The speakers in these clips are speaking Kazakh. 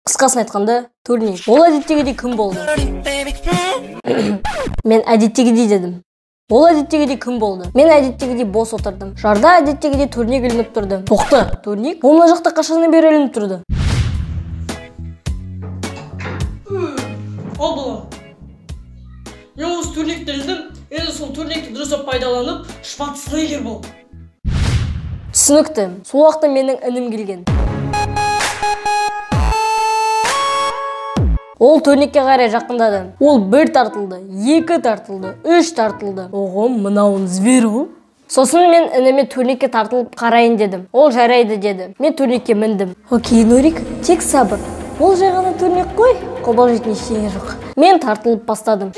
Қысқасын айтқанда, турник. Ол әдеттегідей кім болды? Мен әдеттегідей дедім. Ол әдеттегідей кім болды? Мен әдеттегідей бос отырдым. Жарда әдеттегідей турник ілініп тұрды. Тоқта, турник? Ол мына жақта қашаннан бері ілініп тұрды. Ал бұлам. Мен осы турникті ілдім, енді сол турникті дұрыстап пайдаланып, шпат снайгер бол. Түсінікті. Сол уақытта менің інім келген. Ол турникке қарай жақындады. Ол 1 тартылды, 2 тартылды, 3 тартылды. Оғым, мынауын звер ғой. Сосын мен ініме турникке тартылып қарайын дедім. Ол жарайды деді. Мен турникке міндім. Окей, Нурик, тек сабыр. Ол жай ғана турник қой. Қобалжитын ештеңе жоқ. Мен тартылып бастадым.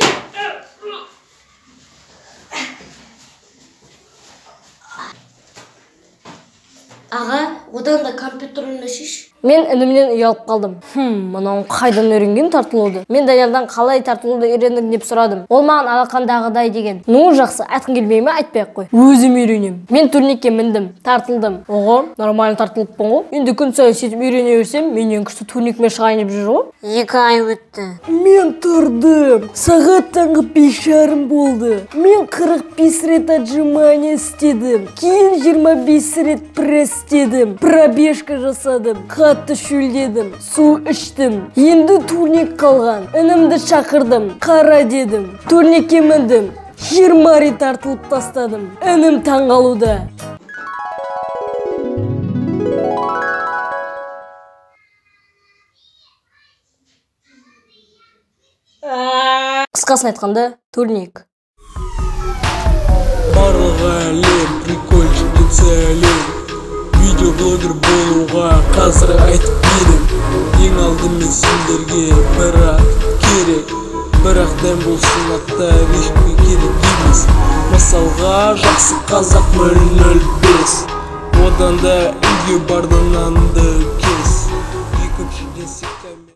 Аға, одан да компьютерімді шеш. Мен інімнен ұялып қалдым. Мынауын қайдан үйренген тартылуды? Мен Даниярдан қалай тартылуды үйрендің деп сұрадым. Ол маған алақандағыдай деген. Ну жақсы, айтқың келмей ме, айтпай-ақ қой. Өзім үйренем. Мен турникке міндім, тартылдым. Оғы, нормально тартылыппын ғой. Енді күн сайын сөйтіп үйрене берсем, менен күшті турникмен шығайын деп жүр ғой. 2 ай өтті. Мен тұрдым. Сағат таңғы 5:30 болды. Мен 45 рет отжимания істедім. Кейін 25 рет пресс істедім. Пробежка жасадым. Қатты шөлдедім, су іштім. Енді турник қалған. Інімді шақырдым, қара дедім. Турникке міндім, 20 рет тартылып тастадым. Інім таңғалуда. Қысқасын айтқанда, турник. Барлығы әлем, прикольчик детсәлем. Видеоблогер болуға қазір айтып берем. Ең алдымен сендерге бір ат керек. Бірақ дәм болсын атта ешкімге керек емес. Мысалға жақсы қазақ 005. Одан да үйге барды нанды кес.